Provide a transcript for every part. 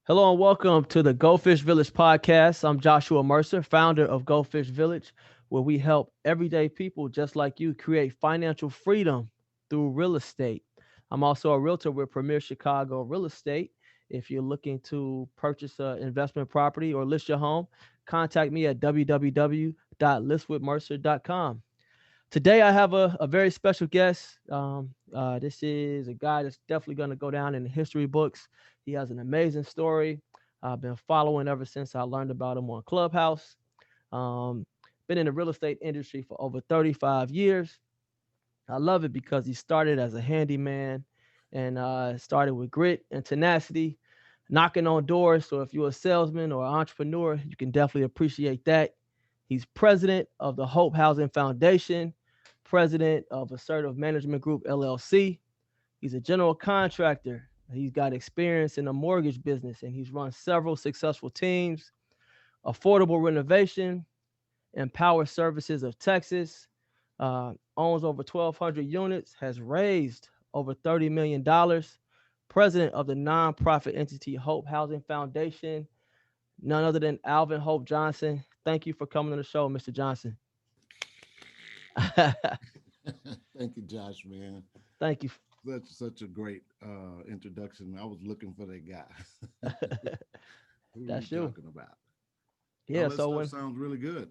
Hello and welcome to the Goldfish Village podcast. I'm Joshua Mercer, founder of Goldfish Village, where we help everyday people just like you create financial freedom through real estate. I'm also a realtor with Premier Chicago Real Estate. If you're looking to purchase an investment property or list your home, contact me at www.listwithmercer.com. Today, I have a very special guest. This is a guy that's definitely going to go down in the history books. He has an amazing story. I've been following ever since I learned about him on Clubhouse. Um, been in the real estate industry for over 35 years. I love it because he started as a handyman and started with grit and tenacity, knocking on doors. So if you're a salesman or an entrepreneur, you can definitely appreciate that. He's president of the Hope Housing Foundation, president of Assertive Management Group LLC. He's a general contractor. He's got experience in the mortgage business and he's run several successful teams, affordable renovation, Empower Services of Texas, owns over 1,200 units, has raised over $30 million, president of the nonprofit entity Hope Housing Foundation, none other than Alvin Hope Johnson. Thank you for coming on the show, Mr. Johnson. Thank you, Josh, man. Thank you. Such a great introduction. I was looking for that guy. Who are you That's you. talking about? Yeah. All that So stuff when sounds really good.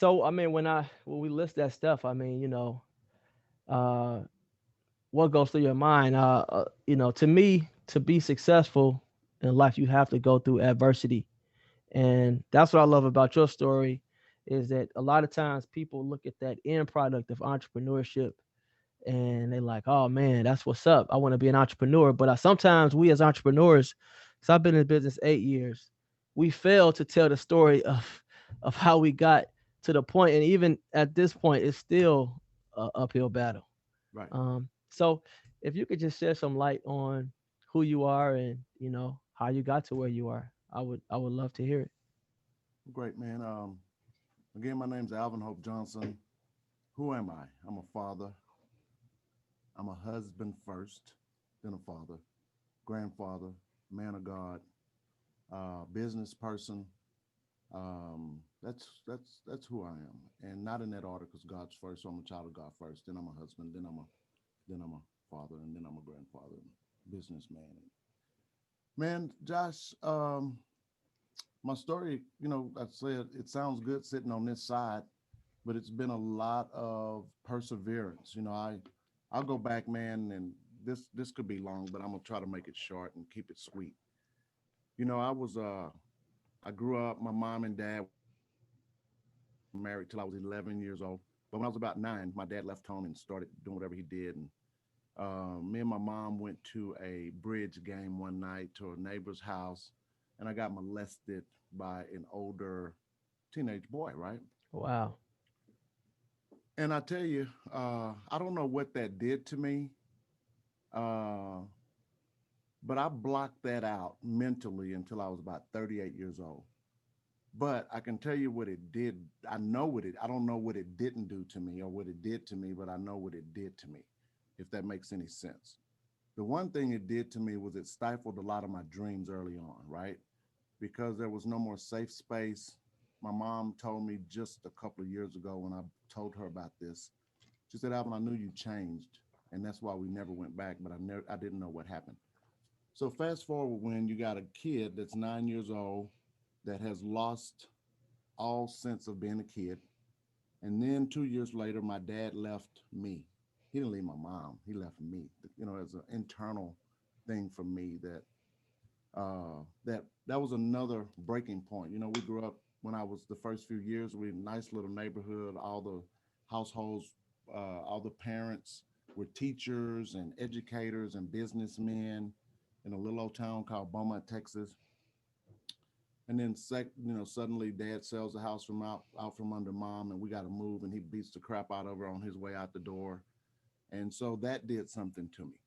I mean when we list that stuff, I mean uh, what goes through your mind? To me, to be successful in life, you have to go through adversity. And that's what I love about your story is that a lot of times people look at that end product of entrepreneurship and they're like, oh man, that's what's up. I want to be an entrepreneur. But sometimes we as entrepreneurs, because I've been in business 8 years, we fail to tell the story of how we got to the point. And even at this point, it's still an uphill battle. Right. So if you could just shed some light on who you are and how you got to where you are, I would love to hear it. Great, man. Again, my name's Alvin Hope Johnson. Who am I? I'm a father. I'm a husband first, then a father, grandfather, man of God, business person. That's who I am, and not in that order because God's first. So I'm a child of God first. Then I'm a husband. Then I'm a father, and then I'm a grandfather, and businessman. Man, Josh, my story. I said it sounds good sitting on this side, but it's been a lot of perseverance. I'll go back, man, and this could be long, but I'm gonna try to make it short and keep it sweet. I grew up. My mom and dad were married till I was 11 years old. But when I was about 9, my dad left home and started doing whatever he did. And me and my mom went to a bridge game one night to a neighbor's house, and I got molested by an older teenage boy, right? Wow. And I tell you, I don't know what that did to me, uh, but I blocked that out mentally until I was about 38 years old. But I can tell you what it did. I don't know what it didn't do to me or what it did to me, but I know what it did to me, if that makes any sense. The one thing it did to me was it stifled a lot of my dreams early on, right? Because there was no more safe space. My mom told me just a couple of years ago when I told her about this, she said, Alvin, I knew you changed, and that's why we never went back, but I didn't know what happened. So fast forward when you got a kid that's 9 years old that has lost all sense of being a kid. And then 2 years later, my dad left me. He didn't leave my mom. He left me. As an internal thing for me that was another breaking point. We grew up when I was the first few years. We had a nice little neighborhood. All the households, all the parents were teachers and educators and businessmen in a little old town called Beaumont, Texas. And then, suddenly dad sells the house from out from under mom, and we got to move, and he beats the crap out of her on his way out the door. And so that did something to me.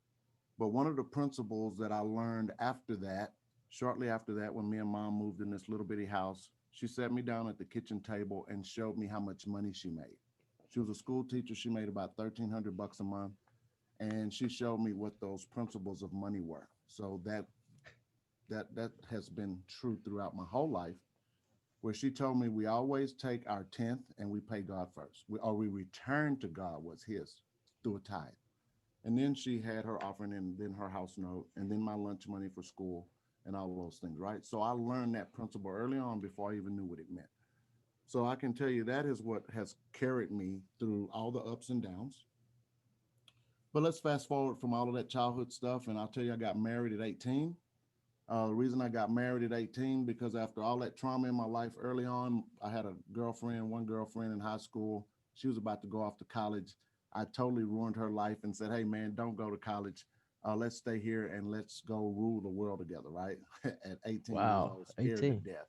But one of the principles that I learned after that, shortly after that, when me and mom moved in this little bitty house, she sat me down at the kitchen table and showed me how much money she made. She was a school teacher. She made about $1,300 a month, and she showed me what those principles of money were. So that that has been true throughout my whole life, where she told me we always take our 10th and we pay God first. We return to God what's his through a tithe. And then she had her offering and then her house note and then my lunch money for school and all those things, right? So I learned that principle early on before I even knew what it meant. So I can tell you that is what has carried me through all the ups and downs. But let's fast forward from all of that childhood stuff. And I'll tell you, I got married at 18. The reason I got married at 18, because after all that trauma in my life early on, I had one girlfriend in high school. She was about to go off to college. I totally ruined her life and said, hey, man, don't go to college. Let's stay here and let's go rule the world together, right? At 18 years Wow, old, scared to 18. death.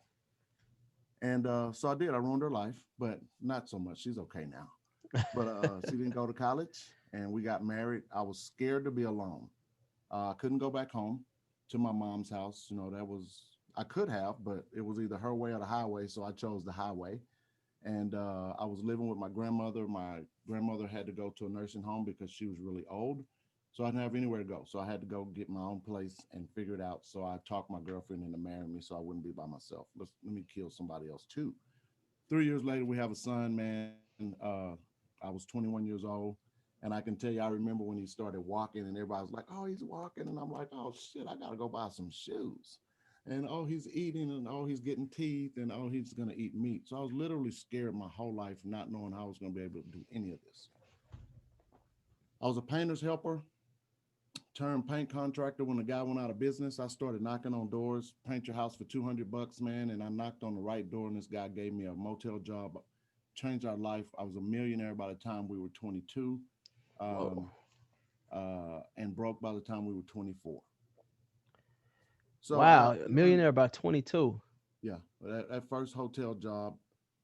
And so I did. I ruined her life, but not so much. She's okay now. But she didn't go to college and we got married. I was scared to be alone. I couldn't go back home to my mom's house. That was, I could have, but it was either her way or the highway. So I chose the highway. And I was living with my grandmother. My grandmother had to go to a nursing home because she was really old. So I didn't have anywhere to go. So I had to go get my own place and figure it out. So I talked my girlfriend into marrying me so I wouldn't be by myself. Let me kill somebody else too. 3 years later, we have a son, man. I was 21 years old. And I can tell you, I remember when he started walking and everybody was like, oh, he's walking. And I'm like, oh, shit, I got to go buy some shoes. And oh, he's eating and oh, he's getting teeth and oh, he's going to eat meat. So I was literally scared my whole life, not knowing how I was going to be able to do any of this. I was a painter's helper, turned paint contractor when the guy went out of business. I started knocking on doors, paint your house for $200, man. And I knocked on the right door and this guy gave me a motel job, changed our life. I was a millionaire by the time we were 22. Whoa. Um, and broke by the time we were 24. So Wow, I a learned, millionaire by 22. yeah, that first hotel job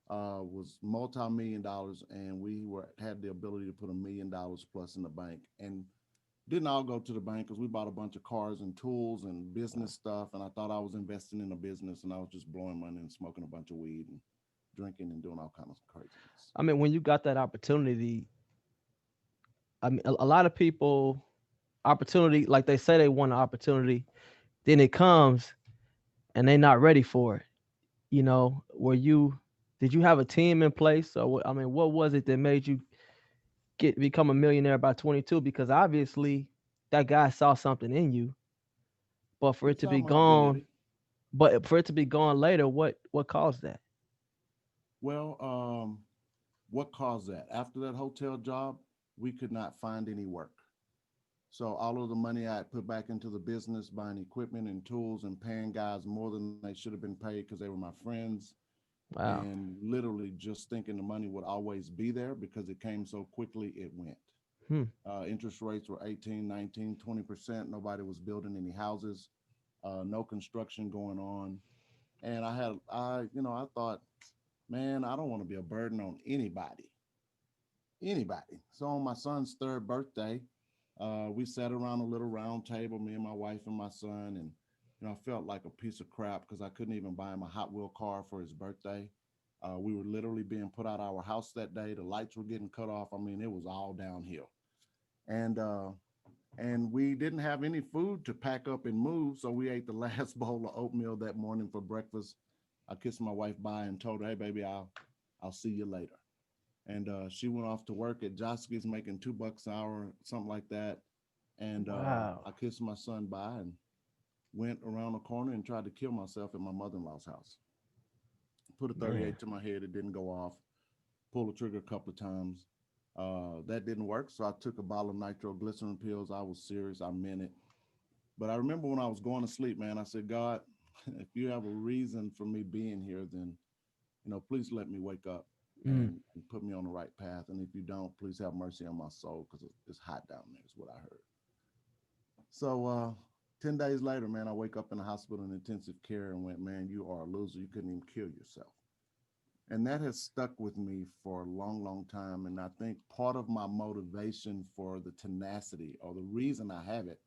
was multi-million dollars, and we were had the ability to put $1 million plus in the bank, and didn't all go to the bank because we bought a bunch of cars and tools and business stuff, and I thought I was investing in a business, and I was just blowing money and smoking a bunch of weed and drinking and doing all kinds of craziness. I mean, when you got that opportunity, I mean, a lot of people, opportunity, like they say they want an opportunity, then it comes and they're not ready for it. Did you have a team in place? Or I mean, what was it that made you become a millionaire by 22? Because obviously that guy saw something in you, but for He it to saw be my gone, ability. later, what caused that? Well, what caused that? After that hotel job, we could not find any work. So all of the money I had put back into the business, buying equipment and tools and paying guys more than they should have been paid because they were my friends, Wow. and literally just thinking the money would always be there because it came so quickly, it went. Hmm. Interest rates were 18, 19, 20%. Nobody was building any houses, no construction going on. And I thought, man, I don't want to be a burden on anybody. So on my son's third birthday, we sat around a little round table, me and my wife and my son, and I felt like a piece of crap because I couldn't even buy him a Hot Wheel car for his birthday. We were literally being put out of our house that day. The lights were getting cut off. I mean, it was all downhill, and we didn't have any food to pack up and move, so we ate the last bowl of oatmeal that morning for breakfast. I kissed my wife bye and told her, "Hey, baby, I'll see you later." And she went off to work at Josky's making $2 an hour, something like that. And Wow. I kissed my son bye and went around the corner and tried to kill myself at my mother-in-law's house. Put a Man. 38 to my head. It didn't go off. Pulled the trigger a couple of times. That didn't work. So I took a bottle of nitroglycerin pills. I was serious. I meant it. But I remember when I was going to sleep, man, I said, God, if you have a reason for me being here, then, please let me wake up Mm. and put me on the right path. And if you don't, please have mercy on my soul because it's hot down there, is what I heard. So 10 days later, man, I wake up in the hospital in intensive care and went, man, you are a loser. You couldn't even kill yourself. And that has stuck with me for a long, long time. And I think part of my motivation for the tenacity or the reason I have it,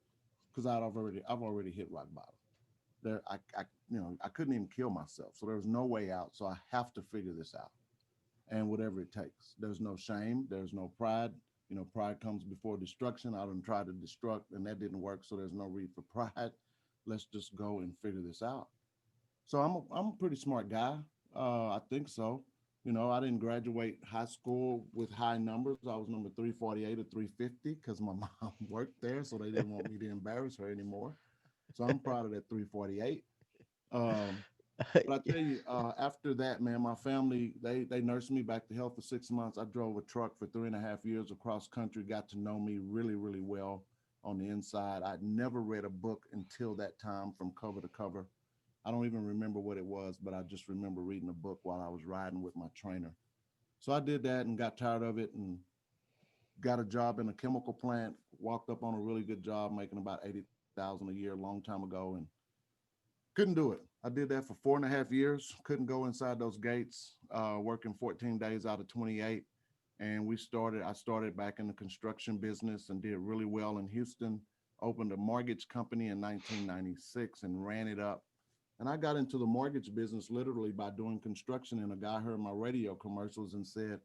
because I've already hit rock bottom. I couldn't even kill myself. So there was no way out. So I have to figure this out. And whatever it takes. There's no shame. There's no pride. Pride comes before destruction. I done tried to destruct and that didn't work. So there's no reason for pride. Let's just go and figure this out. So I'm a pretty smart guy. I think so. You know, I didn't graduate high school with high numbers. I was number 348 or 350 because my mom worked there, so they didn't want me to embarrass her anymore. So I'm proud of that 348. Um, but I tell you, after that, man, my family they nursed me back to health for 6 months. I drove a truck for 3.5 years across country. Got to know me really well on the inside. I'd never read a book until that time from cover to cover. I don't even remember what it was, but I just remember reading a book while I was riding with my trainer. So I did that and got tired of it and got a job in a chemical plant. Walked up on a really good job, making about 80,000 a year, a long time ago, and couldn't do it. I did that for 4.5 years. Couldn't go inside those gates. Working 14 days out of 28, and I started back in the construction business and did really well in Houston. Opened a mortgage company in 1996 and ran it up. And I got into the mortgage business literally by doing construction. And a guy heard my radio commercials and said,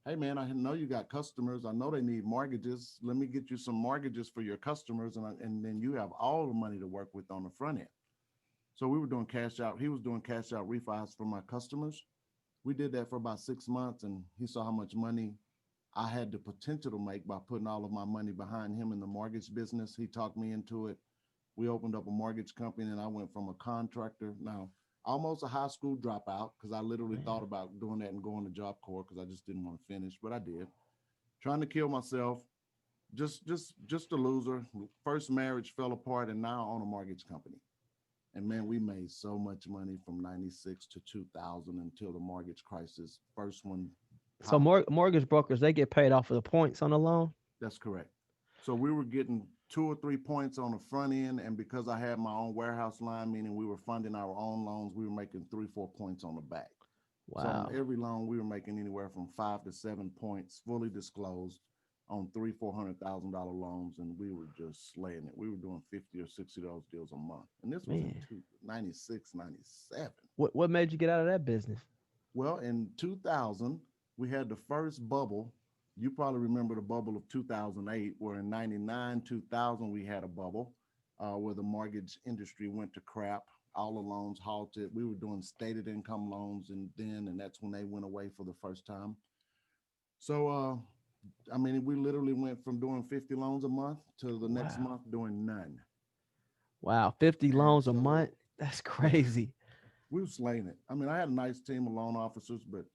"Hey, man, I know you got customers. I know they need mortgages. Let me get you some mortgages for your customers. And then you have all the money to work with on the front end." So we were doing cash out. He was doing cash out refis for my customers. We did that for about 6 months, and he saw how much money I had the potential to make by putting all of my money behind him in the mortgage business. He talked me into it. We opened up a mortgage company, and I went from a contractor, now almost a high school dropout, because I literally thought Man. about doing that and going to Job Corps because I just didn't want to finish, but I did. Trying to kill myself, just a loser. First marriage fell apart, and now I own a mortgage company. And man, we made so much money from 96 to 2000 until the mortgage crisis. First one So popped. mortgage brokers, they get paid off of the points on the loan. That's correct. So we were getting 2 or 3 points on the front end. And because I had my own warehouse line, meaning we were funding our own loans, we were making 3, 4 points on the back. So on Wow. every loan, we were making anywhere from 5 to 7 points, fully disclosed, on $300,000, $400,000 loans, and we were just slaying it. We were doing 50 or 60 of those deals a month, and this was in Man. 96, 97. What made you get out of that business? Well, in 2000, we had the first bubble. You probably remember the bubble of 2008, where in 99, 2000, we had a bubble where the mortgage industry went to crap. All the loans halted. We were doing stated income loans, and that's when they went away for the first time. So, I mean, we literally went from doing 50 loans a month to the next Wow. month doing none. Wow. 50 And loans a so, month. That's yeah, crazy. we were slaying it. I mean, I had a nice team of loan officers, but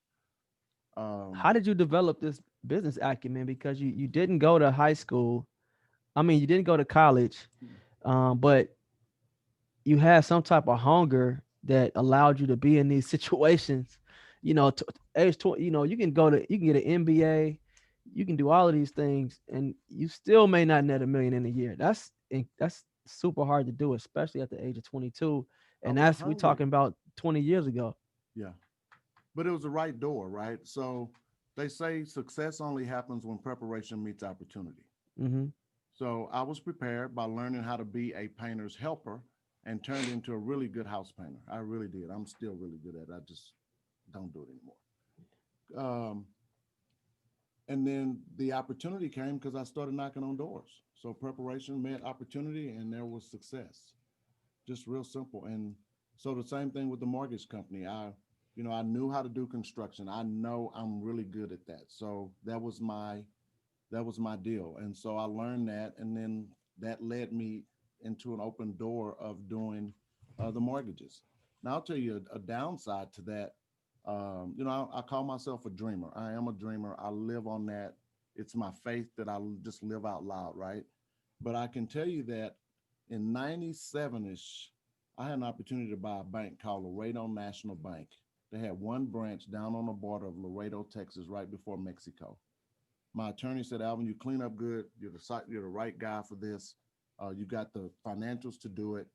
um, How did you develop this business acumen? Because you didn't go to high school. I mean, you didn't go to college, but you had some type of hunger that allowed you to be in these situations. You know, age 20, you can you can get an MBA, you can do all of these things, and you still may not net a million in a year. That's super hard to do, especially at the age of 22. I And was that's we hungry. talking about 20 years ago. Yeah. But it was the right door, right? So they say success only happens when preparation meets opportunity. Hmm. So I was prepared by learning how to be a painter's helper and turned into a really good house painter. I really did. I'm still really good at it. I just don't do it anymore. And then the opportunity came because I started knocking on doors. So preparation met opportunity, and there was success. Just real simple. And so the same thing with the mortgage company. I knew how to do construction. I know I'm really good at that. So that was my deal. And so I learned that, and then that led me into an open door of doing the mortgages. Now I'll tell you a downside to that. I call myself a dreamer. I am a dreamer. I live on that. It's my faith that I just live out loud, right? But I can tell you that in 97ish, I had an opportunity to buy a bank called Laredo National Bank. They had one branch down on the border of Laredo, Texas, right before Mexico. My attorney said, "Alvin, you clean up good. You're the right guy for this. You got the financials to do it."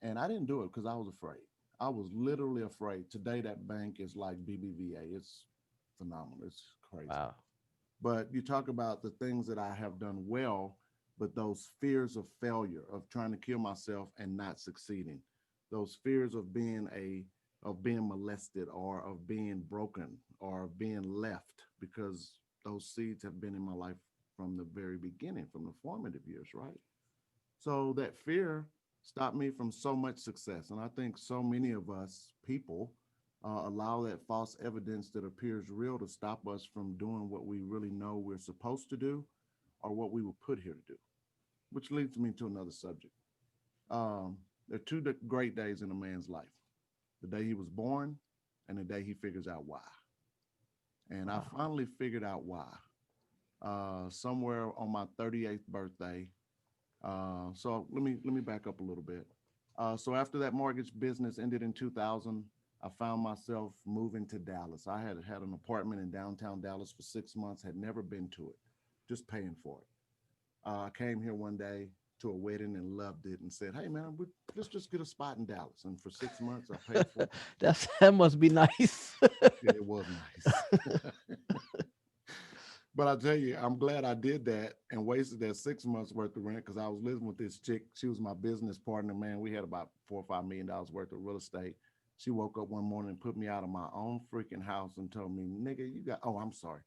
And I didn't do it because I was afraid. I was literally afraid. Today, that bank is like BBVA. It's phenomenal. It's crazy. Wow. But you talk about the things that I have done well, but those fears of failure, of trying to kill myself and not succeeding, those fears of being molested or of being broken or of being left, because those seeds have been in my life from the very beginning, from the formative years, right? So that fear stopped me from so much success. And I think so many of us people allow that false evidence that appears real to stop us from doing what we really know we're supposed to do or what we were put here to do, which leads me to another subject. There are two great days in a man's life: the day he was born and the day he figures out why. And I Wow. finally figured out why. Somewhere on my 38th birthday. So let me back up a little bit. So after that mortgage business ended in 2000, I found myself moving to Dallas. I had an apartment in downtown Dallas for 6 months, had never been to it, just paying for it. I came here one day to a wedding and loved it and said, "Hey man, let's just get a spot in Dallas." And for 6 months, I paid for it. That must be nice. Yeah, it was nice. But I tell you, I'm glad I did that and wasted that 6 months worth of rent because I was living with this chick. She was my business partner. Man, we had about $4 or $5 million worth of real estate. She woke up one morning and put me out of my own freaking house and told me, "Nigga, you got, oh, I'm sorry.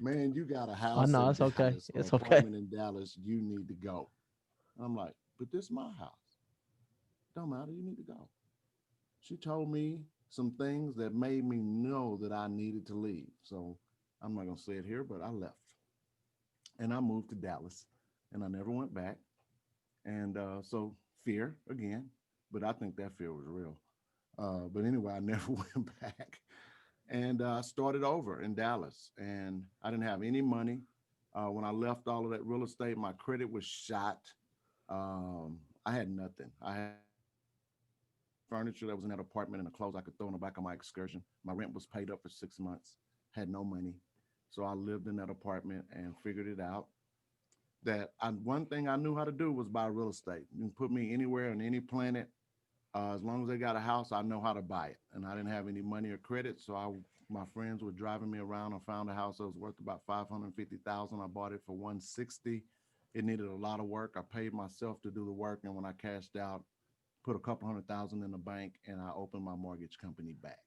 Man, you got a Oh house no, in it's okay. Dallas or It's okay. apartment in Dallas. You need to go." I'm like, "But this is my house. Don't matter. You need to go." She told me some things that made me know that I needed to leave. So I'm not going to say it here, but I left and I moved to Dallas and I never went back. And so fear again, but I think that fear was real. But anyway, I never went back. And I started over in Dallas and I didn't have any money. When I left all of that real estate, my credit was shot. I had nothing. I had furniture that was in that apartment and the clothes I could throw in the back of my excursion. My rent was paid up for 6 months, had no money. So I lived in that apartment and figured it out that one thing I knew how to do was buy real estate. You can put me anywhere on any planet. As long as they got a house, I know how to buy it. And I didn't have any money or credit, so my friends were driving me around. I found a house that was worth about 550,000. I bought it for 160. It needed a lot of work. I paid myself to do the work, and when I cashed out, put a couple 100,000 in the bank, and I opened my mortgage company back.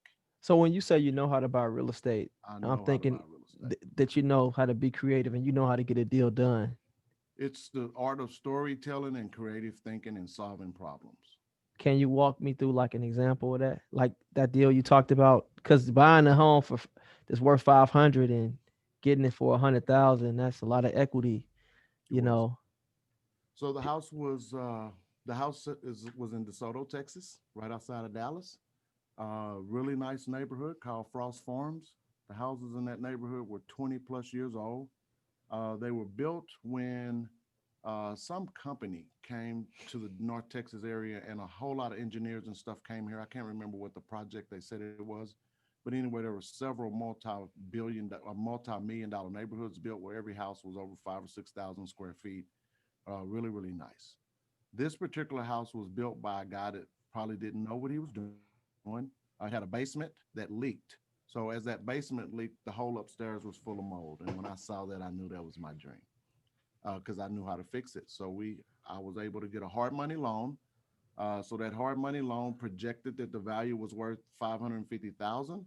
So when you say you know how to buy real estate, I I'm know how to buy thinking real estate. that you know how to be creative and you know how to get a deal done. It's the art of storytelling and creative thinking and solving problems. Can you walk me through like an example of that, like that deal you talked about? Because buying a home for that's worth 500 and getting it for 100,000, that's a lot of equity. It You was. know, So the house was in DeSoto, Texas, right outside of Dallas. Really nice neighborhood called Frost Farms. The houses in that neighborhood were 20 plus years old. They were built when some company came to the North Texas area, and a whole lot of engineers and stuff came here. I can't remember what the project they said it was, but anyway, there were several multi-million dollar neighborhoods built where every house was over 5 or 6 thousand square feet. Really, really nice. This particular house was built by a guy that probably didn't know what he was doing. I had a basement that leaked. So as that basement leaked, the whole upstairs was full of mold. And when I saw that, I knew that was my dream because I knew how to fix it. I was able to get a hard money loan. So that hard money loan projected that the value was worth 550,000.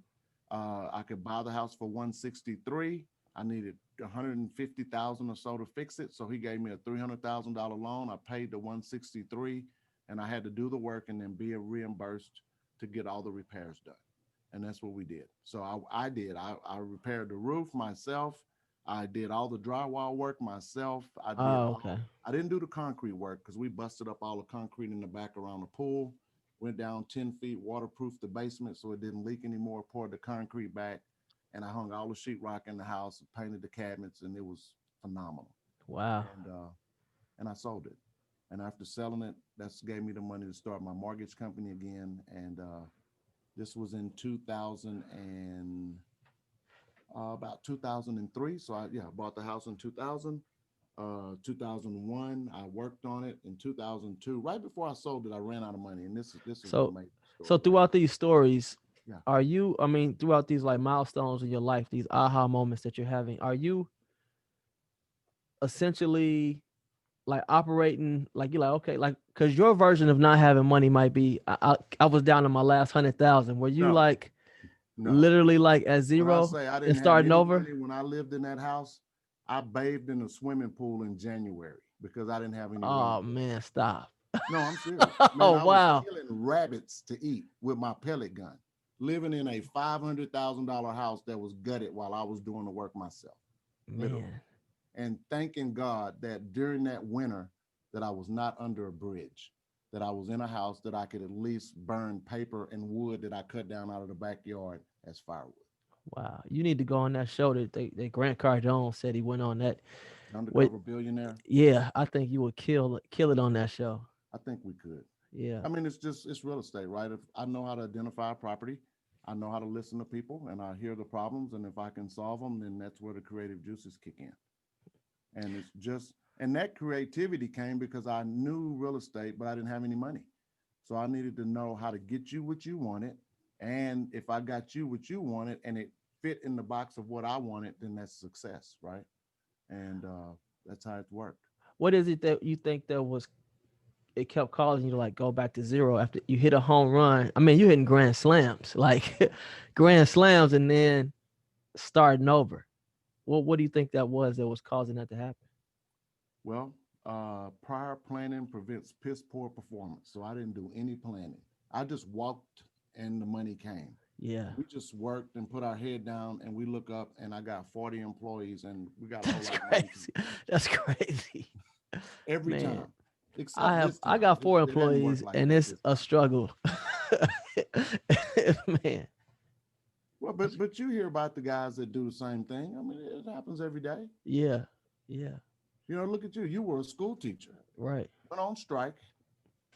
I could buy the house for 163. I needed 150,000 or so to fix it. So he gave me a $300,000 loan. I paid the 163, and I had to do the work and then be reimbursed to get all the repairs done. And that's what we did. So I did. I repaired the roof myself. I did all the drywall work myself. oh okay. I didn't do the concrete work because we busted up all the concrete in the back around the pool, went down 10 feet, waterproofed the basement so it didn't leak anymore, poured the concrete back, and I hung all the sheetrock in the house, painted the cabinets, and it was phenomenal. Wow. And I sold it. And after selling it, that's gave me the money to start my mortgage company again. And this was in 2000 and about 2003. So I bought the house in 2000. 2001, I worked on it. In 2002, right before I sold it, I ran out of money, and this is an So amazing so story right throughout these stories, here. Yeah. are you, I mean, throughout these like milestones in your life, these aha moments that you're having, are you essentially like operating like you're like okay, like because your version of not having money might be I was down to my last 100,000. Were you No, like no. literally like at When I zero say I and didn't have starting any over? money when I lived in that house, I bathed in a swimming pool in January because I didn't have any rain Oh water. man, stop. No, I'm serious. Man, Oh, I was wow. killing rabbits to eat with my pellet gun, living in a $500,000 house that was gutted while I was doing the work myself, literally. Man. And thanking God that during that winter that I was not under a bridge, that I was in a house that I could at least burn paper and wood that I cut down out of the backyard as firewood. Wow. You need to go on that show that Grant Cardone said he went on that. With Undercover billionaire. yeah, I think you would kill it on that show. I think we could. Yeah. I mean, it's real estate, right? If I know how to identify a property, I know how to listen to people, and I hear the problems, and if I can solve them, then that's where the creative juices kick in. And it's just, and that creativity came because I knew real estate, but I didn't have any money. So I needed to know how to get you what you wanted. And if I got you what you wanted and it fit in the box of what I wanted, then that's success, right? And that's how it worked. What is it that you think that was it kept causing you to like go back to zero after you hit a home run? I mean, you hitting grand slams, like grand slams, and then starting over. What do you think that was causing that to happen? Well, prior planning prevents piss poor performance. So I didn't do any planning. I just walked and the money came. Yeah, We just worked and put our head down and we look up and I got 40 employees and we got a whole that's lot of money crazy. That's crazy, every man. time, except this I time. got four It didn't work employees, like and that it's this a time. struggle, man. Well, but you hear about the guys that do the same thing. I mean, it happens every day. Yeah, yeah, You know, look at you. You were a school teacher, right. went on strike,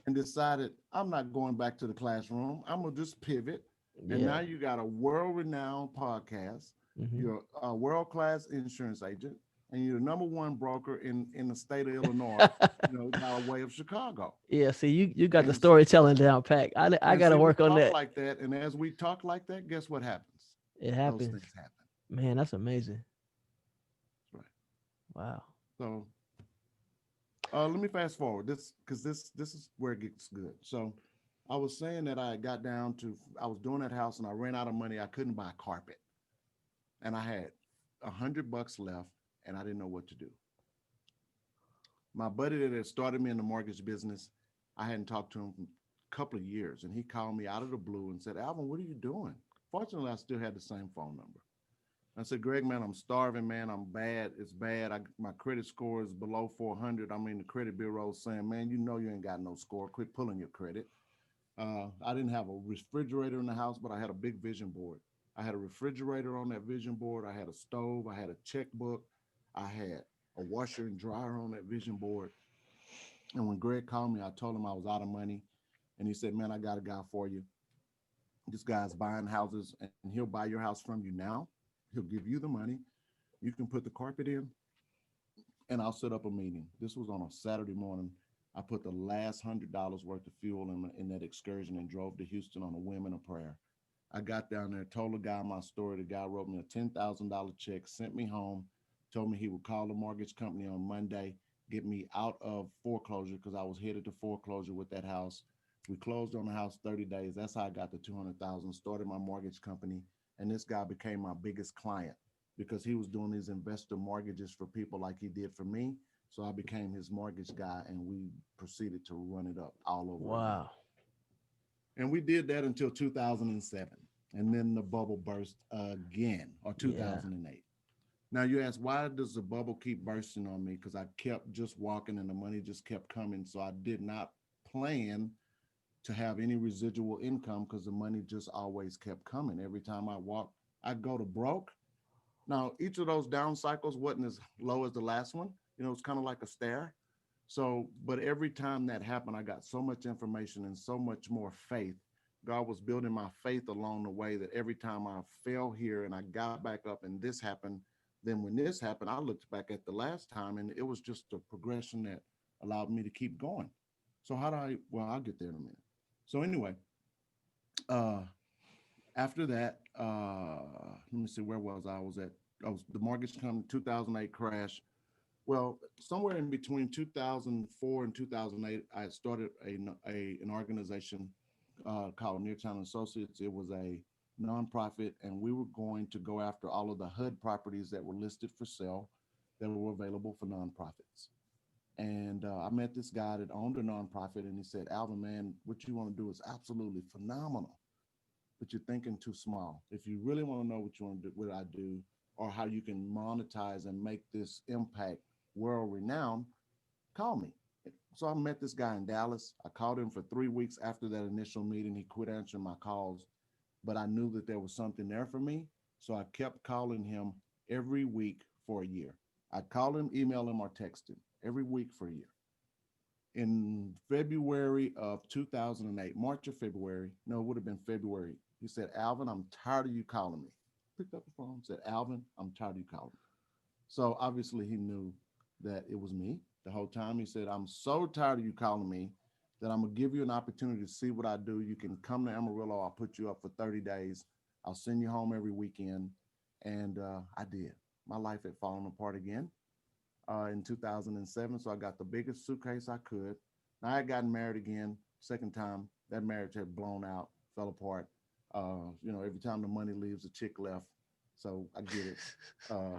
and decided I'm not going back to the classroom. I'm gonna just pivot. And now Yeah. you got a world-renowned podcast. Hmm. You're a world-class insurance agent, and you're the number one broker in the state of Illinois. You know, by way of Chicago. Yeah. See, you got the And storytelling down pat. I got to see, we work on talk that. like that, and as we talk like that, guess what happens? It Those happens, things happen. man. That's amazing. That's right. Wow. So let me fast forward this because this is where it gets good. So I was saying that I got down to I was doing that house and I ran out of money. I couldn't buy carpet, and I had $100 left, and I didn't know what to do. My buddy that had started me in the mortgage business, I hadn't talked to him for a couple of years, and he called me out of the blue and said, "Alvin, what are you doing?" Fortunately, I still had the same phone number. I said, "Greg, man, I'm starving, man. I'm bad. It's bad. My credit score is below 400. I mean, the credit bureau is saying, man, you know you ain't got no score. Quit pulling your credit." I didn't have a refrigerator in the house, but I had a big vision board. I had a refrigerator on that vision board. I had a stove. I had a checkbook. I had a washer and dryer on that vision board. And when Greg called me, I told him I was out of money. And he said, "Man, I got a guy for you. This guy's buying houses and he'll buy your house from you now. He'll give you the money. You can put the carpet in and I'll set up a meeting." This was on a Saturday morning. I put the last $100 worth of fuel in that excursion and drove to Houston on a whim and a prayer. I got down there, told the guy my story. The guy wrote me a $10,000 check, sent me home, told me he would call the mortgage company on Monday, get me out of foreclosure because I was headed to foreclosure with that house. We closed on the house 30 days. That's how I got the 200,000. Started my mortgage company, and this guy became my biggest client because he was doing these investor mortgages for people like he did for me. So I became his mortgage guy, and we proceeded to run it up all over again. Wow. And we did that until 2007. And then the bubble burst again, or Yeah. 2008. Now you ask, why does the bubble keep bursting on me? Because I kept just walking and the money just kept coming. So I did not plan to have any residual income because the money just always kept coming. Every time I walked, I'd go to broke. Now, each of those down cycles wasn't as low as the last one. You know, it's kind of like a stair. So, but every time that happened, I got so much information and so much more faith. God was building my faith along the way that every time I fell here and I got back up and this happened, then when this happened, I looked back at the last time and it was just a progression that allowed me to keep going. So how do well, I'll get there in a minute. So anyway, uh, after that, let me see, where was I? I was the mortgage company 2008 crash. Well, somewhere in between 2004 and 2008, I had started an organization called Neartown Associates. It was a nonprofit, and we were going to go after all of the HUD properties that were listed for sale that were available for nonprofits. And I met this guy that owned a nonprofit, and he said, Alvin, man, what you want to do is absolutely phenomenal, but you're thinking too small. If you really want to know what you want to do, what I do, or how you can monetize and make this impact world renowned, call me. So I met this guy in Dallas. I called him for 3 weeks after that initial meeting. He quit answering my calls, but I knew that there was something there for me. So I kept calling him every week for a year. I'd call him, email him, or text him every week for a year. In February of 2008, March or February, no, it would have been February. He said, Alvin, I'm tired of you calling me. Picked up the phone, said, Alvin, I'm tired of you calling me. So obviously he knew that it was me the whole time. He said, I'm so tired of you calling me that I'm going to give you an opportunity to see what I do. You can come to Amarillo. I'll put you up for 30 days. I'll send you home every weekend. And I did. My life had fallen apart again in 2007. So I got the biggest suitcase I could. Now I had gotten married again, second time. That marriage had blown out, fell apart. Every time the money leaves, a chick left. So I get it. Uh,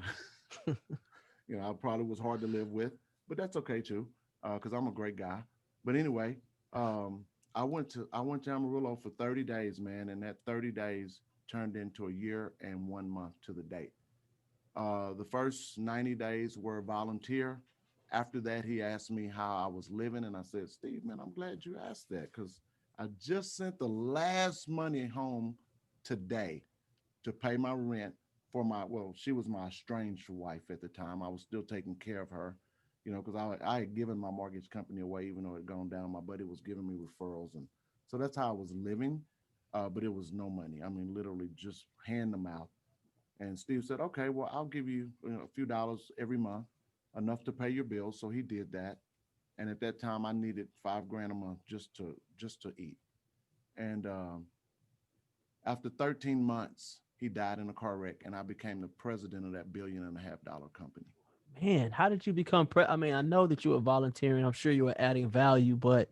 I probably was hard to live with, but that's okay too, because I'm a great guy. But anyway, um, I went to Amarillo for 30 days, man, and that 30 days turned into a year and 1 month to the date. The first 90 days were volunteer. After that, he asked me how I was living, and I said, Steve, man, I'm glad you asked that because I just sent the last money home today to pay my rent for she was my estranged wife at the time. I was still taking care of her, because I had given my mortgage company away, even though it had gone down. My buddy was giving me referrals. And so that's how I was living. But it was no money. I mean, literally just hand them out. And Steve said, okay, well, I'll give you, a few dollars every month, enough to pay your bills. So he did that. And at that time, I needed 5 grand a month just to eat. And after 13 months, he died in a car wreck, and I became the president of that $1.5 billion company. Man, how did you become I mean, I know that you were volunteering. I'm sure you were adding value, but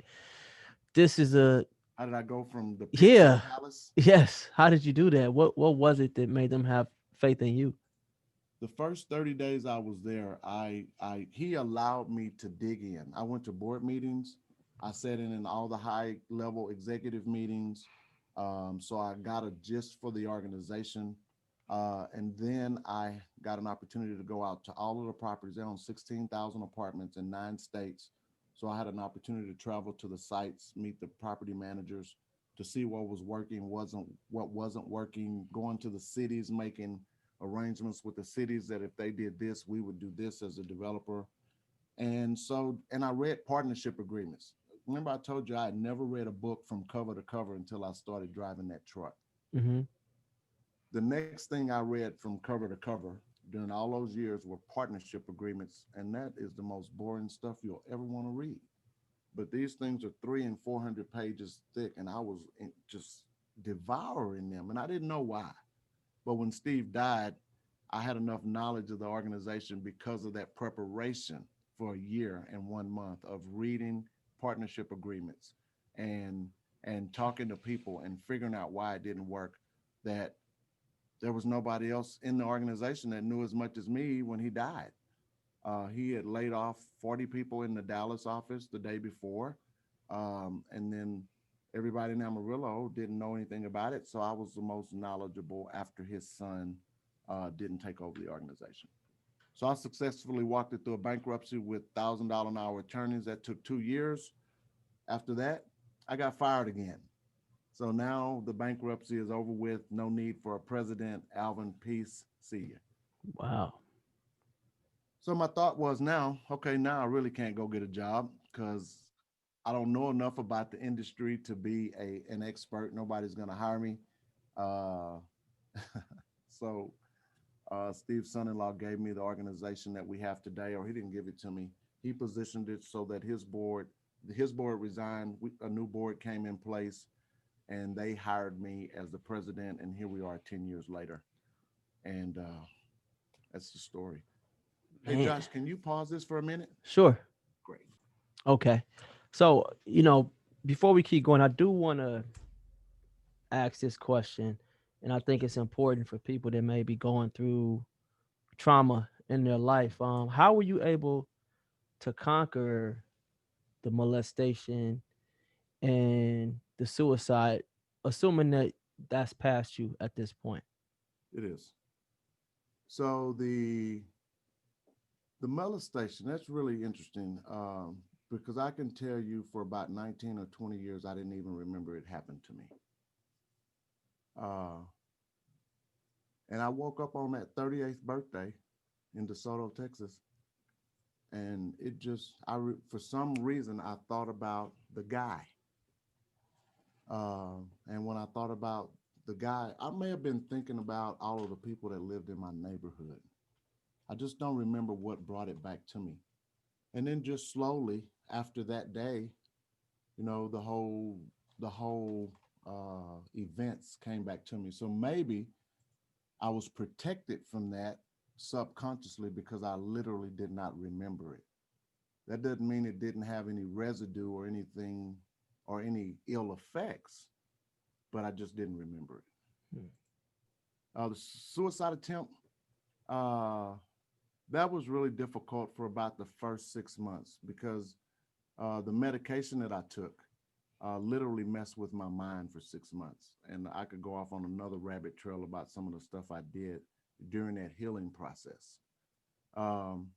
this is a How did I go from the pits of yeah. Dallas? Yes. How did you do that? What was it that made them have faith in you? The first 30 days I was there, I he allowed me to dig in. I went to board meetings. I sat in all the high level executive meetings. So I got a gist for the organization. And then I got an opportunity to go out to all of the properties. They own 16,000 apartments in 9 states. So I had an opportunity to travel to the sites, meet the property managers to see what was working, what wasn't working, going to the cities, making arrangements with the cities that if they did this, we would do this as a developer. And I read partnership agreements. Remember, I told you I had never read a book from cover to cover until I started driving that truck. Mm-hmm. The next thing I read from cover to cover during all those years were partnership agreements, and that is the most boring stuff you'll ever want to read. But these things are 300 and 400 pages thick, and I was just devouring them, and I didn't know why. But when Steve died, I had enough knowledge of the organization because of that preparation for a year and 1 month of reading partnership agreements and talking to people and figuring out why it didn't work. That there was nobody else in the organization that knew as much as me when he died. He had laid off 40 people in the Dallas office the day before. And then everybody in Amarillo didn't know anything about it. So I was the most knowledgeable after his son didn't take over the organization. So I successfully walked it through a bankruptcy with $1,000 an hour attorneys. That took 2 years. After that, I got fired again. So now the bankruptcy is over with. No need for a president. Alvin, peace. See you. Wow. So my thought was now, okay, now I really can't go get a job because I don't know enough about the industry to be an expert. Nobody's going to hire me. Uh, so Steve's son-in-law gave me the organization that we have today, or he didn't give it to me. He positioned it so that his board resigned. A new board came in place, and they hired me as the president. And here we are 10 years later. And that's the story. Hey, Man. Josh, can you pause this for a minute? Sure. Great. Okay. So, before we keep going, I do want to ask this question, and I think it's important for people that may be going through trauma in their life. How were you able to conquer the molestation and the suicide, assuming that that's past you at this point? It is. So the molestation, that's really interesting, because I can tell you for about 19 or 20 years, I didn't even remember it happened to me. Uh, and I woke up on that 38th birthday in DeSoto, Texas, and it just, for some reason, I thought about the guy. And when I thought about the guy, I may have been thinking about all of the people that lived in my neighborhood. I just don't remember what brought it back to me. And then just slowly after that day, the whole events came back to me. So maybe I was protected from that subconsciously because I literally did not remember it. That doesn't mean it didn't have any residue or anything or any ill effects, but I just didn't remember it. Hmm. The suicide attempt, uh, that was really difficult for about the first 6 months because the medication that I took literally messed with my mind for 6 months. And I could go off on another rabbit trail about some of the stuff I did during that healing process. Um,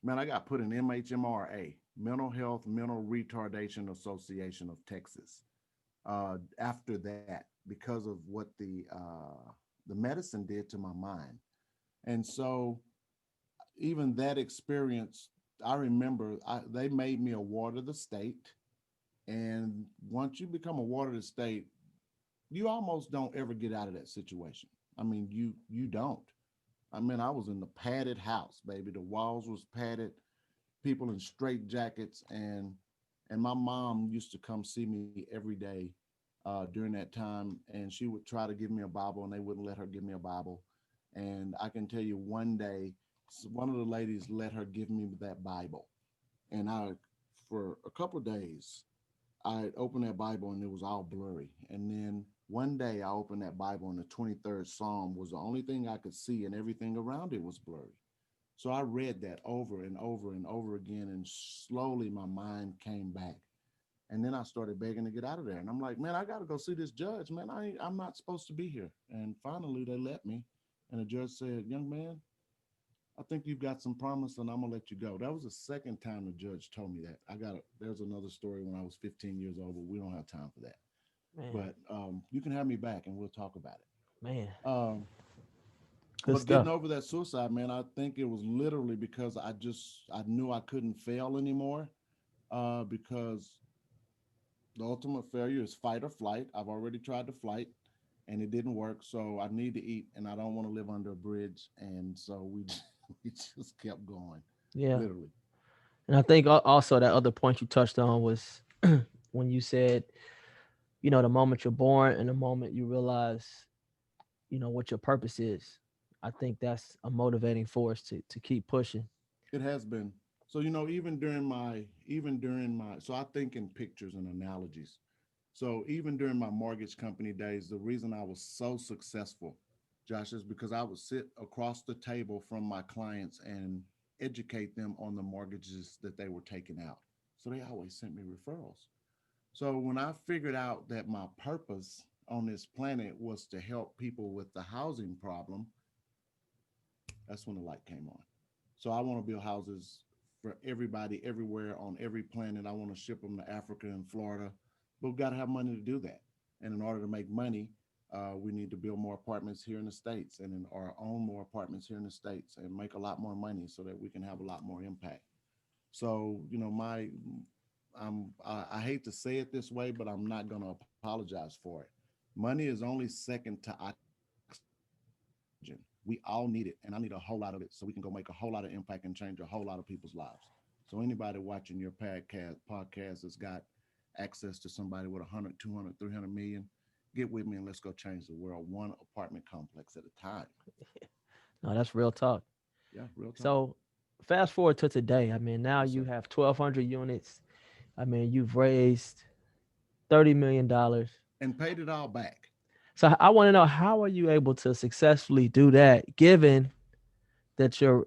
Man, I got put in MHMRA, Mental Health Mental Retardation Association of Texas. After that, because of what the medicine did to my mind, and so even that experience, I remember they made me a ward of the state, and once you become a ward of the state, you almost don't ever get out of that situation. I mean, you don't. I mean, I was in the padded house, baby. The walls was padded, people in straight jackets, and my mom used to come see me every day during that time, and she would try to give me a Bible, and they wouldn't let her give me a Bible. And I can tell you, one day, one of the ladies let her give me that Bible, and for a couple of days, I opened that Bible and it was all blurry. And then one day I opened that Bible and the 23rd Psalm was the only thing I could see, and everything around it was blurry. So I read that over and over and over again, and slowly my mind came back. And then I started begging to get out of there. And I'm like, man, I got to go see this judge, man. I'm not supposed to be here. And finally they let me. And the judge said, young man, I think you've got some promise and I'm going to let you go. That was the second time the judge told me that. There's another story when I was 15 years old, but we don't have time for that. Man, But you can have me back and we'll talk about man, it. good But getting stuff. over that suicide, man, I think it was literally because I knew I couldn't fail anymore, because the ultimate failure is fight or flight. I've already tried to flight and it didn't work. So I need to eat and I don't want to live under a bridge. And so we just kept going, Yeah. literally. And I think also that other point you touched on was when you said, the moment you're born and the moment you realize, what your purpose is. I think that's a motivating force to keep pushing. It has been. So, so I think in pictures and analogies. So even during my mortgage company days, the reason I was so successful, Josh, is because I would sit across the table from my clients and educate them on the mortgages that they were taking out. So they always sent me referrals. So when I figured out that my purpose on this planet was to help people with the housing problem, that's when the light came on. So I want to build houses for everybody everywhere on every planet. I want to ship them to Africa and Florida, but we've got to have money to do that. And in order to make money, we need to build more apartments here in the States or own more apartments here in the States and make a lot more money so that we can have a lot more impact. So, I hate to say it this way, but I'm not going to apologize for it. Money is only second to oxygen. We all need it, and I need a whole lot of it so we can go make a whole lot of impact and change a whole lot of people's lives. So anybody watching your podcast has got access to somebody with 100, 200, 300 million. Get with me and let's go change the world one apartment complex at a time. No, that's real talk. Yeah, real talk. So fast forward to today. I mean, now Yes, you sir. have 1,200 units. I mean, you've raised $30 million. And paid it all back. So I want to know, how are you able to successfully do that, given that you're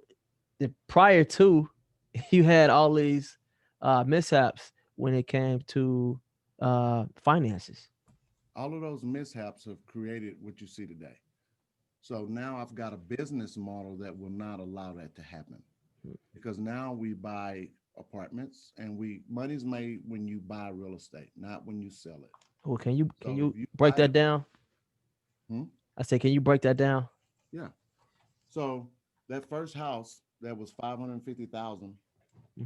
prior to you had all these mishaps when it came to finances. All of those mishaps have created what you see today. So now I've got a business model that will not allow that to happen, because now we buy apartments and we money's made when you buy real estate, not when you sell it. Well, can So if you you break buy that it, down? hmm? I say, can you break that down? Yeah. So that first house that was 550,000,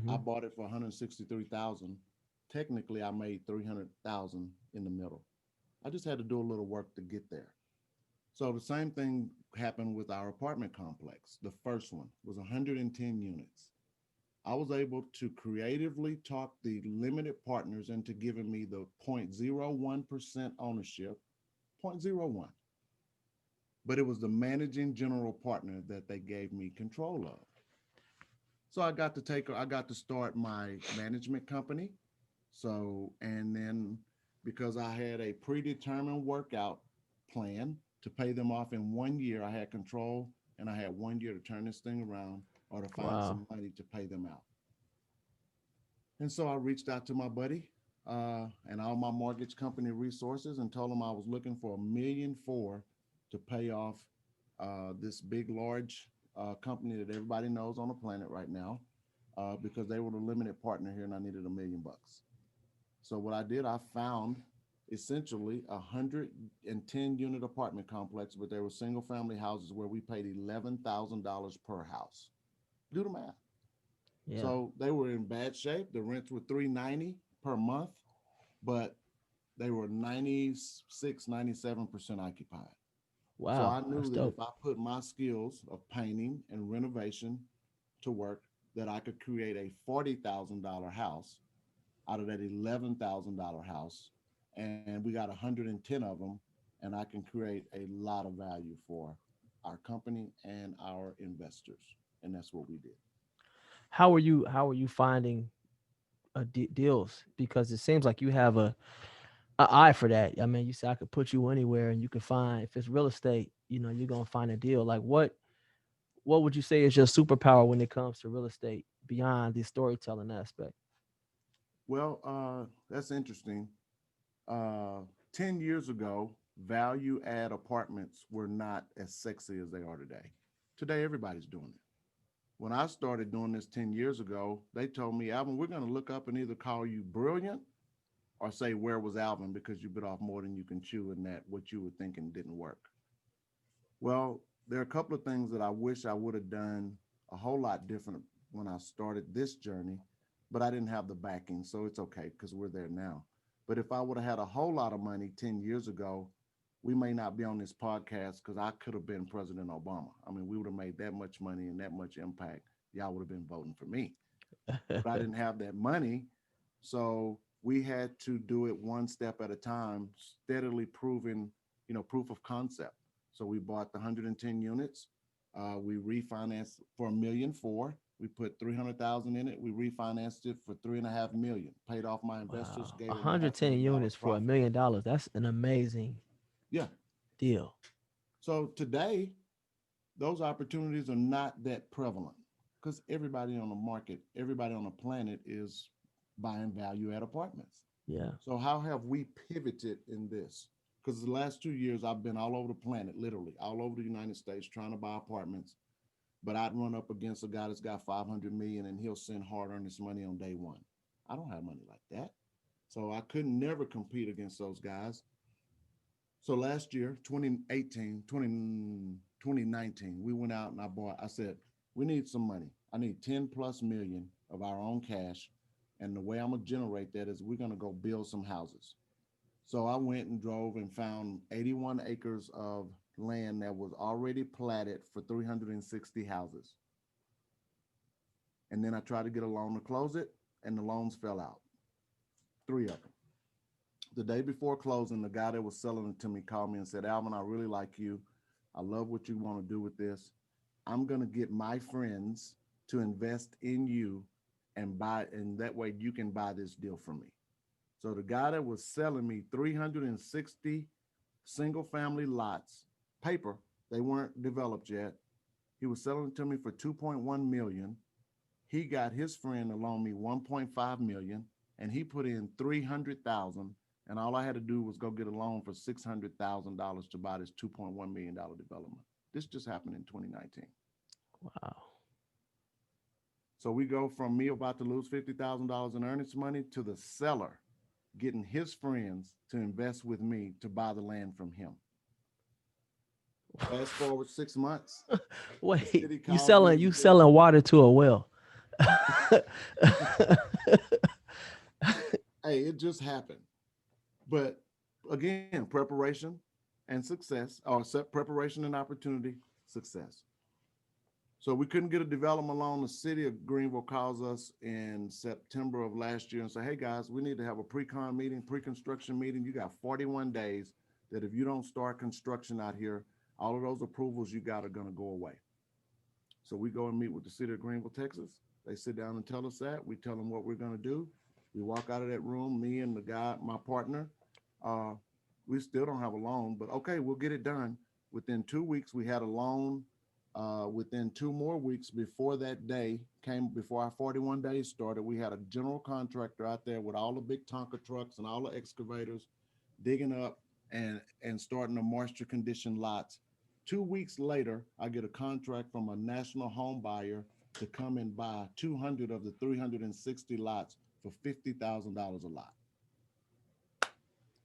I Hmm. bought it for 163,000. Technically, I made 300,000 in the middle. I just had to do a little work to get there. So the same thing happened with our apartment complex. The first one was 110 units. I was able to creatively talk the limited partners into giving me the 0.01% ownership, zero point zero 0.01. But it was the managing general partner that they gave me control of. So I got to start my management company. So, and then because I had a predetermined workout plan to pay them off in 1 year, I had control and I had 1 year to turn this thing around or to find Wow. some money to pay them out. And so I reached out to my buddy and all my mortgage company resources and told them I was looking for 1,000,004 to pay off this big, large company that everybody knows on the planet right now, because they were the limited partner here and I needed $1,000,000. So what I did, I found essentially 110 unit apartment complex, but there were single family houses where we paid $11,000 per house. Do the math. Yeah. So they were in bad shape. The rents were 390 per month, but they were 96, 97% occupied. So Wow. I That's knew that dope. if I put my skills of painting and renovation to work, that I could create a $40,000 house out of that $11,000 house. And we got 110 of them. And I can create a lot of value for our company and our investors. And that's what we did. How are you finding deals? Because it seems like you have a eye for that. I mean, you say I could put you anywhere and you can find, if it's real estate, you're gonna find a deal. Like what would you say is your superpower when it comes to real estate beyond the storytelling aspect? Well, that's interesting. Uh, 10 years ago, value add apartments were not as sexy as they are today. Today, everybody's doing it. When I started doing this 10 years ago, they told me, Alvin, we're going to look up and either call you brilliant or say, where was Alvin? Because you bit off more than you can chew, and that what you were thinking didn't work. Well, there are a couple of things that I wish I would have done a whole lot different when I started this journey, but I didn't have the backing. So it's okay because we're there now. But if I would have had a whole lot of money 10 years ago, we may not be on this podcast because I could have been President Obama. I mean, we would have made that much money and that much impact. Y'all would have been voting for me. But I didn't have that money. So we had to do it one step at a time, steadily proving, proof of concept. So we bought the 110 units. We refinanced for 1,000,004. We put 300,000 in it. We refinanced it for 3.5 million. Paid off my investors. Wow. Gave them a half 110 million dollar units for profit. $1 million. That's an amazing Yeah. deal. So today, those opportunities are not that prevalent because everybody on the market, everybody on the planet is buying value add apartments. Yeah. So how have we pivoted in this? Because the last 2 years I've been all over the planet, literally all over the United States, trying to buy apartments. But I'd run up against a guy that's got 500 million and he'll send hard earned money on day one. I don't have money like that. So I couldn't never compete against those guys. So last year, 2018, 2019, we went out and I said, we need some money. I need 10 plus million of our own cash. And the way I'm going to generate that is we're going to go build some houses. So I went and drove and found 81 acres of land that was already platted for 360 houses. And then I tried to get a loan to close it, and the loans fell out, three of them. The day before closing, the guy that was selling it to me called me and said, Alvin, I really like you. I love what you want to do with this. I'm going to get my friends to invest in you and buy, and that way you can buy this deal from me. So the guy that was selling me 360 single family lots, paper, they weren't developed yet. He was selling it to me for 2.1 million. He got his friend to loan me 1.5 million, and he put in 300,000, and all I had to do was go get a loan for $600,000 to buy this $2.1 million development. This just happened in 2019. Wow. So we go from me about to lose $50,000 in earnest money to the seller getting his friends to invest with me to buy the land from him. Fast forward 6 months, the Wait, city you calls me selling and you says, selling water to a well? hey, it just happened. But again, preparation and success, or preparation and opportunity, success. So we couldn't get a development loan. The city of Greenville calls us in September of last year and say, hey guys, we need to have a pre-con meeting, pre-construction meeting. You got 41 days that if you don't start construction out here, all of those approvals you got are going to go away. So we go and meet with the city of Greenville, Texas. They sit down and tell us that. We tell them what we're going to do. We walk out of that room, me and the guy, my partner. Uh, we still don't have a loan, but okay, we'll get it done. Within 2 weeks, we had a loan. Within 2 more weeks before that day came, before our 41 days started, we had a general contractor out there with all the big Tonka trucks and all the excavators digging up and starting the moisture conditioned lots. 2 weeks later, I get a contract from a national home buyer to come and buy 200 of the 360 lots for $50,000 a lot.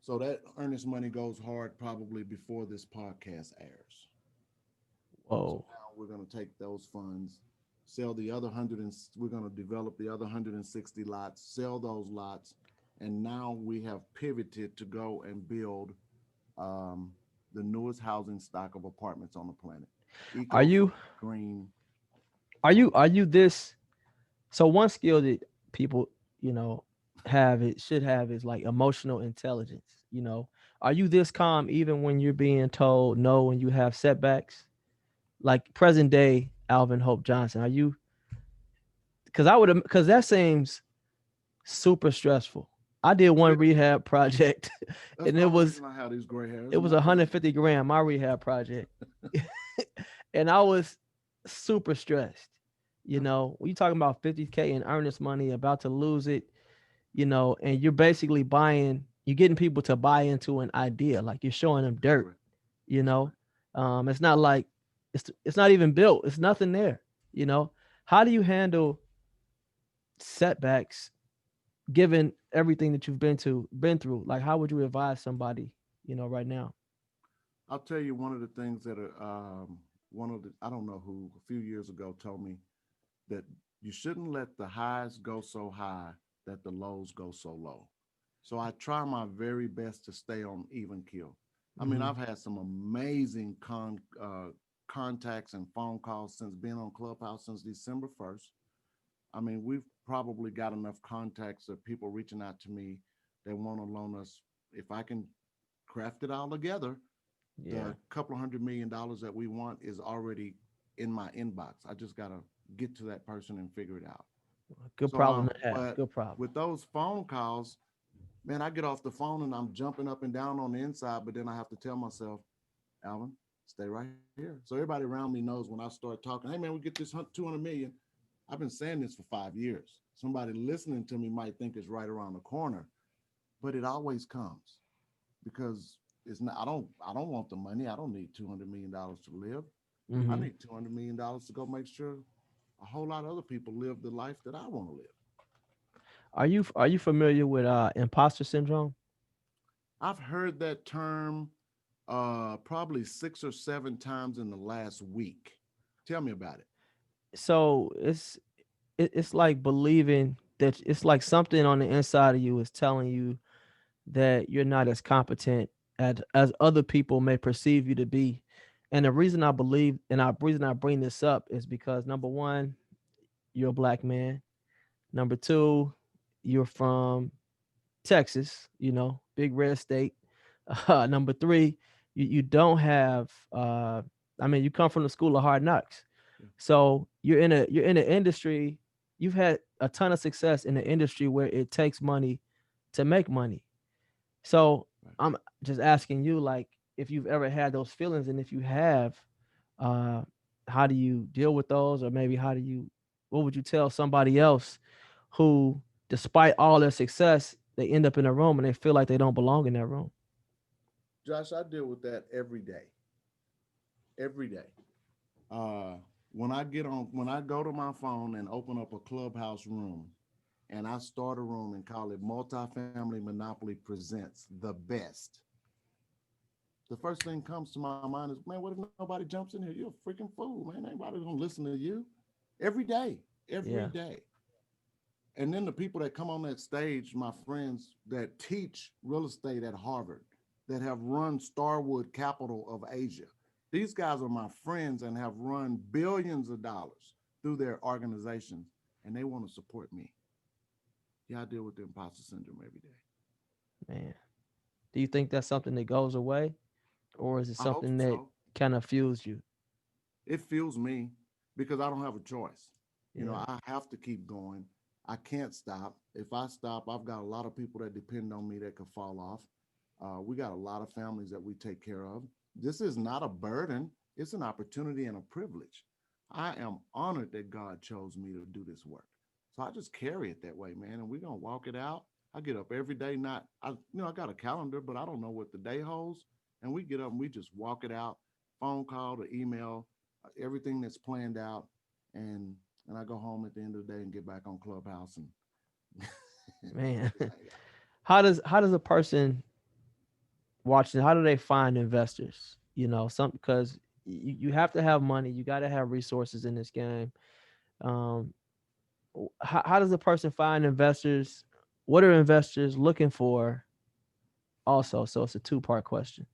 So that earnest money goes hard probably before this podcast airs. So Whoa. now we're going to take those funds, sell the other hundred, and we're going to develop the other 160 lots, sell those lots, and now we have pivoted to go and build um, the newest housing stock of apartments on the planet. Are you Eco-friendly, green. are Come on. you are you this so one skill that people, you know, have it should have is like emotional intelligence, you know. Are you this calm even when you're being told no when you have setbacks? Like present day Alvin Hope Johnson. Are you because that seems super stressful. I did It one is. rehab project That's and the only reason I have these gray it hairs. was More than 150 grand, my rehab project. And I was super stressed. You that's know, when you talking about 50K in earnest money, about to lose it, you know, and you're basically you're getting people to buy into an idea, like you're showing them dirt, correct. you That's know. right. It's not like it's not even built. It's nothing there, you know. How do you handle setbacks given everything that you've been through? Like how would you advise somebody, you know, right now? I'll tell you one of the things that are one of the, I don't know who a few years ago told me that you shouldn't let the highs go so high that the lows go so low. So I try my very best to stay on even keel. I mean, Mm-hmm. I've had some amazing contacts and phone calls since being on Clubhouse since December 1st. I mean, we've probably got enough contacts of people reaching out to me that want to loan us. If I can craft it all together, Yeah. the couple of $100 million that we want is already in my inbox. I just got to get to that person and figure it out. Good So, problem to have. but Good problem. with those phone calls, man, I get off the phone and I'm jumping up and down on the inside, but then I have to tell myself, Alvin, stay right here. So everybody around me knows when I start talking, hey man, we get this 200 million. I've been saying this for 5 years. Somebody listening to me might think it's right around the corner, but it always comes because it's not. I don't want the money. I don't need $200 million to live. I Mm-hmm. need $200 million to go make sure a whole lot of other people live the life that I want to live. Are you familiar with imposter syndrome? I've heard that term probably 6 or 7 times in the last week. Tell me about it. So it's like believing that it's like something on the inside of you is telling you that you're not as competent as other people may perceive you to be. And the reason I believe and the reason I bring this up is because number one, you're a black man. Number two, you're from Texas, you know, big red state. Number three, you don't have I mean, you come from the school of hard knocks. Yeah. So you're in an industry, you've had a ton of success in an industry where it takes money to make money. So Right. I'm just asking you, like, if you've ever had those feelings, and if you have, uh, how do you deal with those, or maybe how do you, what would you tell somebody else who, despite all their success, they end up in a room and they feel like they don't belong in that room? Josh, I deal with that every day. Every day. Uh, when I go to my phone and open up a clubhouse room and I start a room and call it Multifamily Monopoly Presents the Best, the first thing comes to my mind is, man, what if nobody jumps in here? You're a freaking fool, man. Ain't gonna listen to you. Every day, every Yeah. day. And then the people that come on that stage, my friends that teach real estate at Harvard, that have run Starwood Capital of Asia. These guys are my friends and have run billions of dollars through their organizations, and they want to support me. Yeah, I deal with the imposter syndrome every day. Man. Do you think that's something that goes away, or is it I hope something that so. kind of fuels you? It fuels me because I don't have a choice. You know, Yeah. I have to keep going. I can't stop. If I stop, I've got a lot of people that depend on me that could fall off. We got a lot of families that we take care of. This is not a burden, it's an opportunity and a privilege. I am honored that God chose me to do this work. So I just carry it that way, man. And we're going to walk it out. I get up every day, I got a calendar, but I don't know what the day holds. And we get up and we just walk it out, phone call to email, everything that's planned out. And and I go home at the end of the day and get back on Clubhouse and Man. just hang out. How does a person watching, how do they find investors? Some, because you have to have money, you got to have resources in this game. Um, how does a person find investors? What are investors looking for? Also, so it's a two-part question.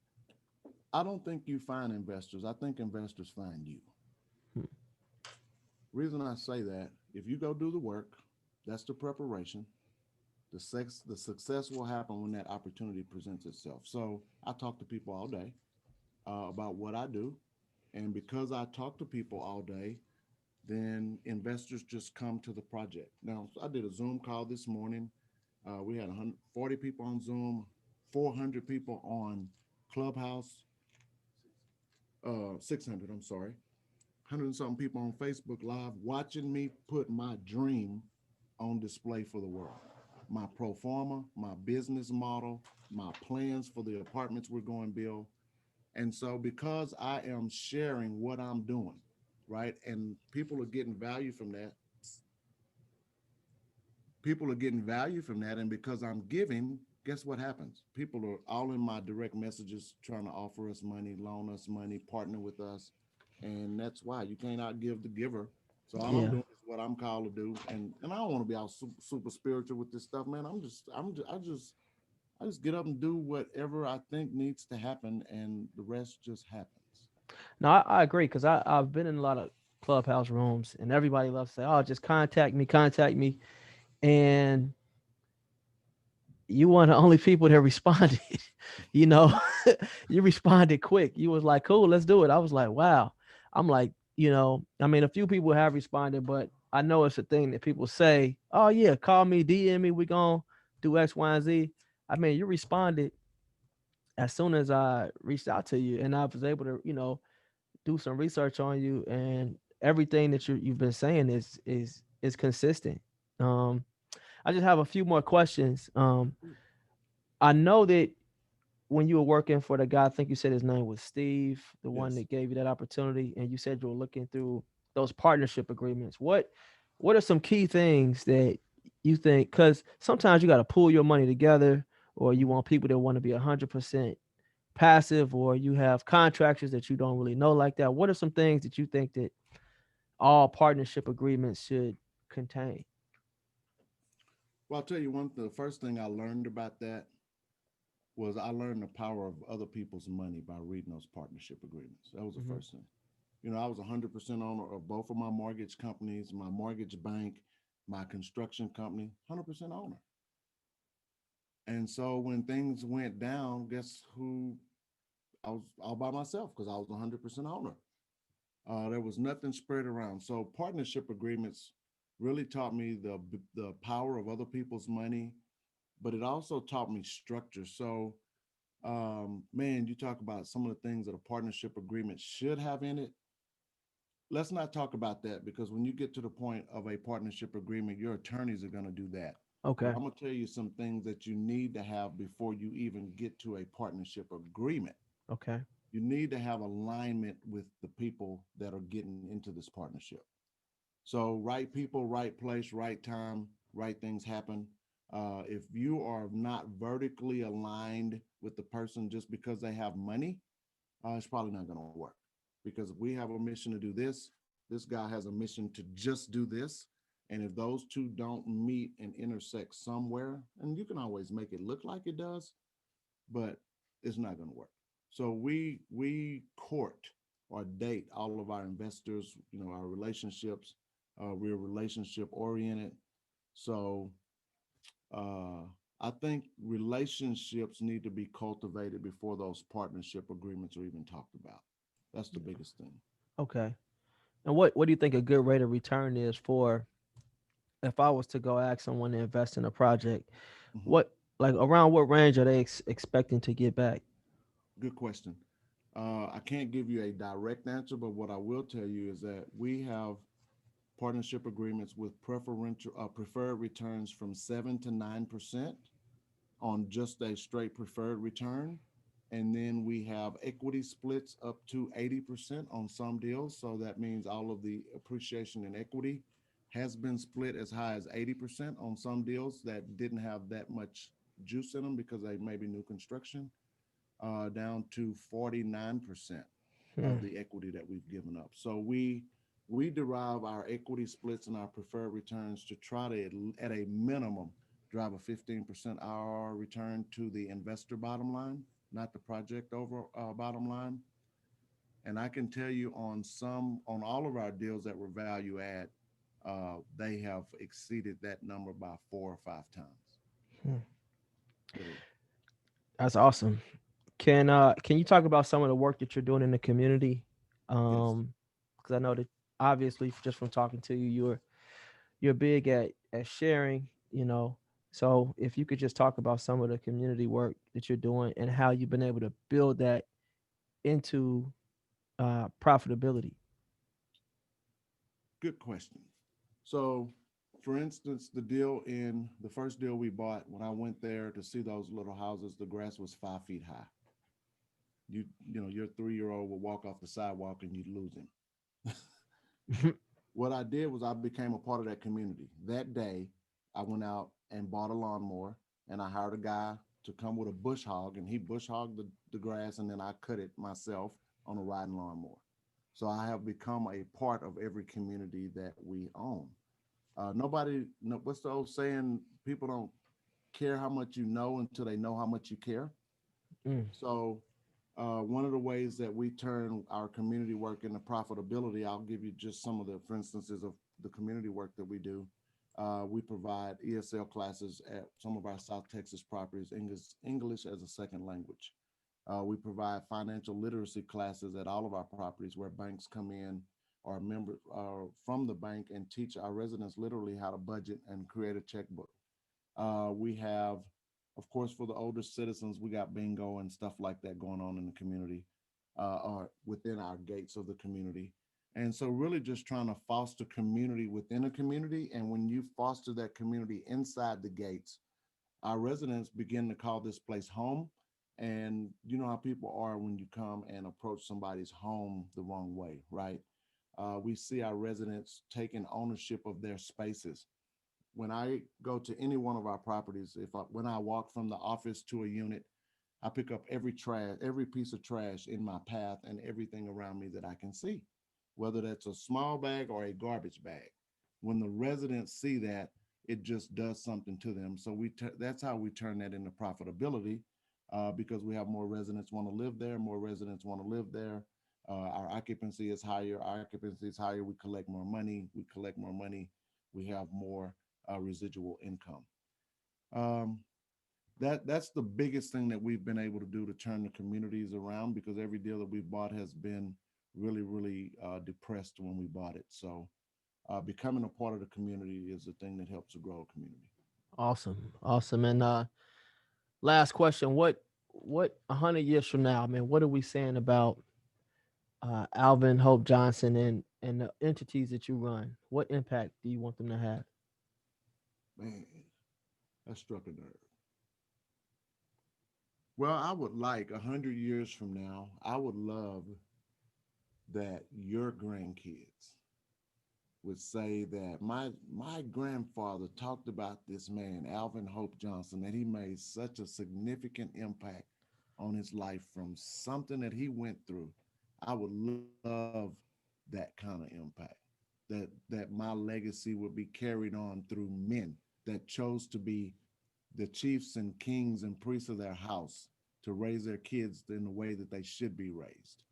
I don't think you find investors. I think investors find you. Hmm. Reason I say that, if you go do the work, that's the preparation. The success will happen when that opportunity presents itself. So I talk to people all day about what I do, and because I talk to people all day, then investors just come to the project. Now I did a Zoom call this morning. We had 140 people on Zoom, 400 people on Clubhouse, 600. I'm sorry, 100 and something people on Facebook Live watching me put my dream on display for the world. My pro forma, my business model, my plans for the apartments we're going to build. And so, because I am sharing what I'm doing, right, and people are getting value from that. And because I'm giving, guess what happens? People are all in my direct messages trying to offer us money, loan us money, partner with us. And that's why you can't outgive the giver. So all I'm Yeah. doing is what I'm called to do. And I don't want to be all super spiritual with this stuff, man. I just get up and do whatever I think needs to happen, and the rest just happens. No, I agree, because I've been in a lot of clubhouse rooms and everybody loves to say, "Oh, just contact me," and you one of the only people that responded. you know, you responded quick. You was like, "Cool, let's do it." I was like, "Wow." I'm like, I mean, a few people have responded, but I know it's a thing that people say, "Oh yeah, call me, DM me, we gonna do X, Y, and Z." I mean, you responded as soon as I reached out to you, and I was able to, do some research on you, and everything that you've been saying is consistent. Um, I just have a few more questions. I know that when you were working for the guy, I think you said his name was Steve, the one Yes. that gave you that opportunity, and you said you were looking through those partnership agreements. What are some key things that you think? Because sometimes you got to pull your money together, or you want people that want to be 100% passive, or you have contractors that you don't really know like that. What are some things that you think that all partnership agreements should contain? Well, I'll tell you the first thing I learned about that was I learned the power of other people's money by reading those partnership agreements. That was the Hmm. first thing. You know, I was 100% owner of both of my mortgage companies, my mortgage bank, my construction company, 100% owner. And so when things went down, guess who? I was all by myself because I was 100% owner. There was nothing spread around. So partnership agreements really taught me the power of other people's money, but it also taught me structure. So man, you talk about some of the things that a partnership agreement should have in it. let's not talk about that, because when you get to the point of a partnership agreement, your attorneys are going to do that. But Okay. I'm going to tell you some things that you need to have before you even get to a partnership agreement. Okay. You need to have alignment with the people that are getting into this partnership. So, right people, right place, right time, right things happen. If you are not vertically aligned with the person just because they have money, it's probably not going to work, because we have a mission to do this guy has a mission to just do this. And if those two don't meet and intersect somewhere, and you can always make it look like it does, but it's not going to work. So we court or date all of our investors, our relationships. We're relationship oriented. So uh, I think relationships need to be cultivated before those partnership agreements are even talked about. That's the biggest thing. Okay. And what do you think a good rate of return is for if I was to go ask someone to invest in a project? Mhm. What like around what range are they expecting to get back? Good question. I can't give you a direct answer, but what I will tell you is that we have partnership agreements with preferred returns from 7 to 9% on just a straight preferred return. And then we have equity splits up to 80% on some deals. So that means all of the appreciation in equity has been split as high as 80% on some deals that didn't have that much juice in them because they may be new construction, down to 49% of Hmm. the equity that we've given up. So we derive our equity splits and our preferred returns to try to, at a minimum, drive a 15% IRR return to the investor bottom line, not the project over bottom line. And I can tell you on all of our deals that were value add, they have exceeded that number by 4 or 5 times, Hmm. literally. That's awesome. Can you talk about some of the work that you're doing in the community? Yes. Because I know that obviously just from talking to you, you're big at sharing. So if you could just talk about some of the community work that you're doing and how you've been able to build that into profitability. Good question. So, for instance, the first deal we bought, when I went there to see those little houses, the grass was 5 feet high. Your 3-year-old would walk off the sidewalk and you'd lose him. What I did was I became a part of that community. That day, I went out and bought a lawnmower, and I hired a guy to come with a bush hog, and he bush hogged the grass, and then I cut it myself on a riding lawnmower. So I have become a part of every community that we own. Nobody, no, what's the old saying? People don't care how much you know until they know how much you care. Mm. So, one of the ways that we turn our community work into profitability, I'll give you just some of the, for instances of the community work that we do. We provide ESL classes at some of our South Texas properties, English as a second language. We provide financial literacy classes at all of our properties where banks come in or members from the bank and teach our residents literally how to budget and create a checkbook. We have, of course, for the older citizens, we got bingo and stuff like that going on in the community, or within our gates of the community. And so, really, just trying to foster community within a community. And when you foster that community inside the gates, our residents begin to call this place home. And you know how people are when you come and approach somebody's home the wrong way, right? We see our residents taking ownership of their spaces. When I go to any one of our properties, when I walk from the office to a unit, I pick up every piece of trash in my path and everything around me that I can see, whether that's a small bag or a garbage bag. When the residents see that, it just does something to them. So that's how we turn that into profitability, because we have more residents want to live there, more residents want to live there. Our occupancy is higher. Our occupancy is higher. We collect more money. We collect more money. We have more residual income. Um, that's the biggest thing that we've been able to do to turn the communities around, because every deal that we've bought has been really depressed when we bought it. So becoming a part of the community is the thing that helps to grow a community. Awesome. Awesome. And last question, what 100 years from now, man, what are we saying about Alvin Hope Johnson and the entities that you run, what impact do you want them to have? Man, that struck a nerve. Well, I would like 100 years from now, I would love that your grandkids would say that my grandfather talked about this man, Alvin Hope Johnson, that he made such a significant impact on his life from something that he went through. I would love that kind of impact. That my legacy would be carried on through men that chose to be the chiefs and kings and priests of their house to raise their kids in the way that they should be raised.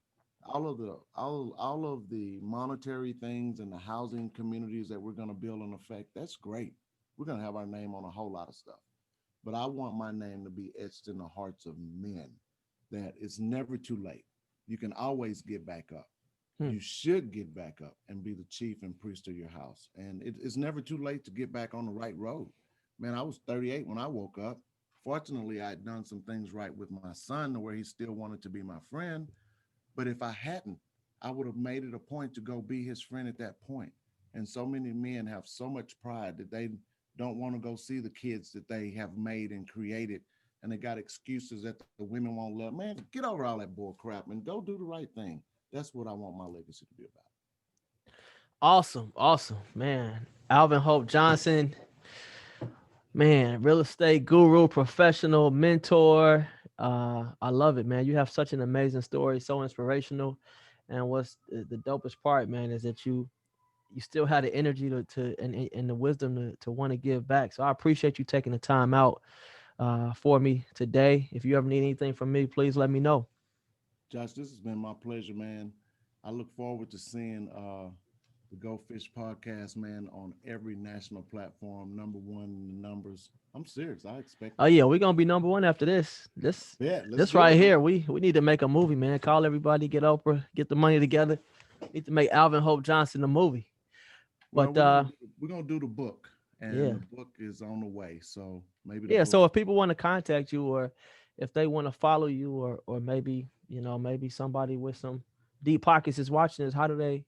All of the monetary things and the housing communities that we're going to build and affect, that's great. We're going to have our name on a whole lot of stuff. But I want my name to be etched in the hearts of men, that it's never too late. You can always get back up. Hmm. You should get back up and be the chief and priest of your house. And it's never too late to get back on the right road. Man, I was 38 when I woke up. Fortunately, I had done some things right with my son to where he still wanted to be my friend. But if I hadn't, I would have made it a point to go be his friend at that point. And so many men have so much pride that they don't want to go see the kids that they have made and created. And they got excuses that the women won't love. Man, get over all that bull crap and go do the right thing. That's what I want my legacy to be about. Awesome, awesome, man. Alvin Hope Johnson, man, real estate guru, professional mentor. I love it, man. You have such an amazing story, so inspirational. And what's the dopest part, man, is that you still had the energy and the wisdom to want to give back. So I appreciate you taking the time out for me today. If you ever need anything from me, please let me know. Josh, this has been my pleasure, man. I look forward to seeing the Goldfish Podcast, man, on every national platform, number one in the numbers. I'm serious. I expect Oh it. yeah, we're gonna be number one after this. This Yeah, let's this do right it, here, man. we need to make a movie, man. Call everybody, get Oprah, get the money together. Need to make Alvin Hope Johnson a movie. Well, But we're gonna do the book, and yeah, the book is on the way. So maybe the yeah. book. So if people want to contact you, or if they want to follow you, or maybe maybe somebody with some deep pockets is watching this, how do they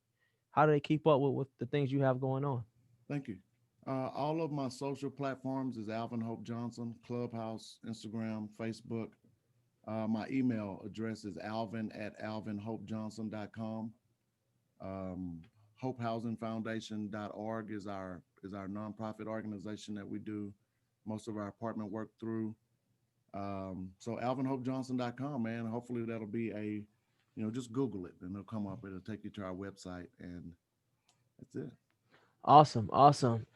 keep up with the things you have going on? Thank you. All of my social platforms is Alvin Hope Johnson, Clubhouse, Instagram, Facebook. My email address is alvin at alvinhopejohnson.com. Um, HopeHousingFoundation.org is our nonprofit organization that we do most of our apartment work through. So alvinhopejohnson.com, man. Hopefully that'll be just Google it and it'll come up. It'll take you to our website, and that's it. Awesome, awesome.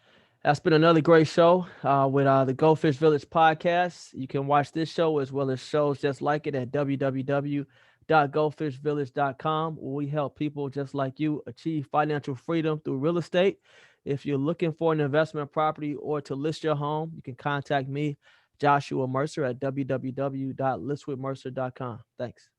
That's been another great show with the Goldfish Village podcast. You can watch this show as well as shows just like it at www.goldfishvillage.com, where we help people just like you achieve financial freedom through real estate. If you're looking for an investment property or to list your home, you can contact me, Joshua Mercer, at www.listwithmercer.com. Thanks.